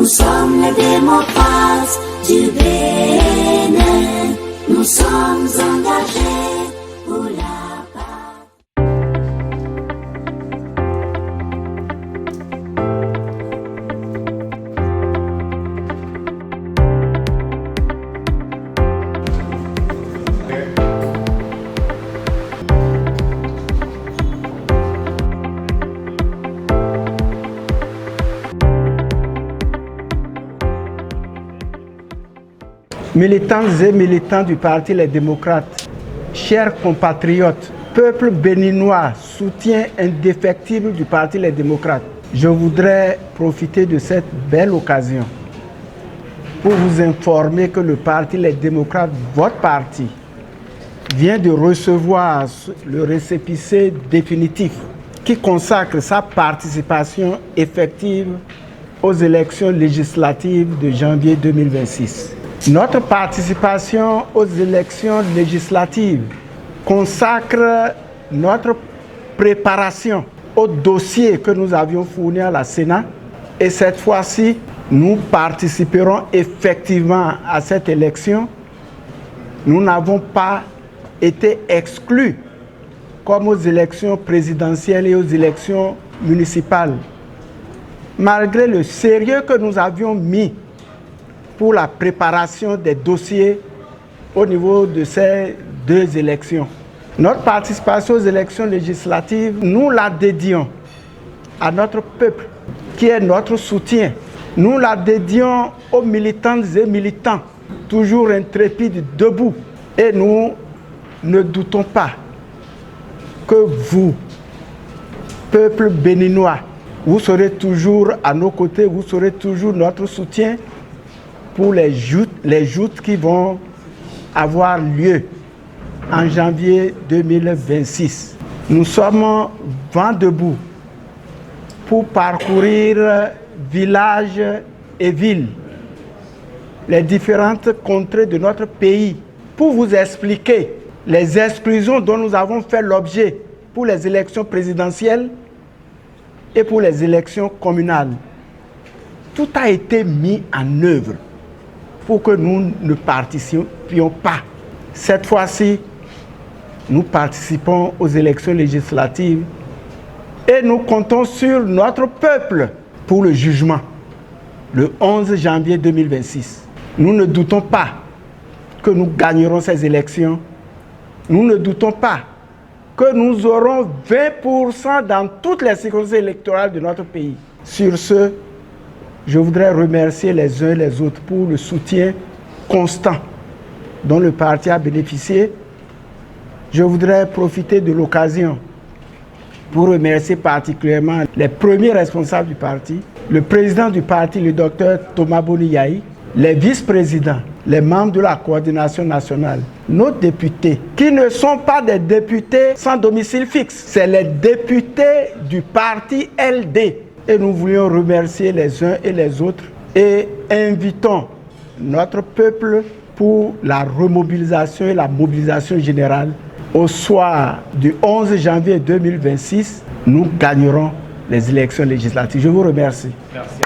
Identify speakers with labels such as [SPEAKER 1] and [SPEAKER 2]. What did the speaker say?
[SPEAKER 1] Nous sommes les démocrates du Bénin. Nous sommes engagés pour la paix.
[SPEAKER 2] Militantes et militants du Parti Les Démocrates, chers compatriotes, peuple béninois, soutien indéfectible du Parti Les Démocrates, je voudrais profiter de cette belle occasion pour vous informer que le Parti Les Démocrates, votre parti, vient de recevoir le récépissé définitif qui consacre sa participation effective aux élections législatives de janvier 2026. Notre participation aux élections législatives consacre notre préparation au dossier que nous avions fourni à la Sénat et cette fois-ci, nous participerons effectivement à cette élection. Nous n'avons pas été exclus comme aux élections présidentielles et aux élections municipales. Malgré le sérieux que nous avions mis pour la préparation des dossiers au niveau de ces deux élections. Notre participation aux élections législatives, nous la dédions à notre peuple, qui est notre soutien. Nous la dédions aux militantes et militants, toujours intrépides, debout. Et nous ne doutons pas que vous, peuple béninois, vous serez toujours à nos côtés, vous serez toujours notre soutien pour les joutes qui vont avoir lieu en janvier 2026. Nous sommes vent debout pour parcourir villages et villes, les différentes contrées de notre pays, pour vous expliquer les exclusions dont nous avons fait l'objet pour les élections présidentielles et pour les élections communales. Tout a été mis en œuvre pour que nous ne participions pas. Cette fois-ci, nous participons aux élections législatives et nous comptons sur notre peuple pour le jugement, le 11 janvier 2026. Nous ne doutons pas que nous gagnerons ces élections. Nous ne doutons pas que nous aurons 20% dans toutes les circonscriptions électorales de notre pays. Sur ce, je voudrais remercier les uns et les autres pour le soutien constant dont le parti a bénéficié. Je voudrais profiter de l'occasion pour remercier particulièrement les premiers responsables du parti, le président du parti, le docteur Thomas Boni-Yahi, les vice-présidents, les membres de la coordination nationale, nos députés, qui ne sont pas des députés sans domicile fixe, c'est les députés du parti LD. Et nous voulions remercier les uns et les autres et invitons notre peuple pour la remobilisation et la mobilisation générale. Au soir du 11 janvier 2026, nous gagnerons les élections législatives. Je vous remercie.
[SPEAKER 3] Merci.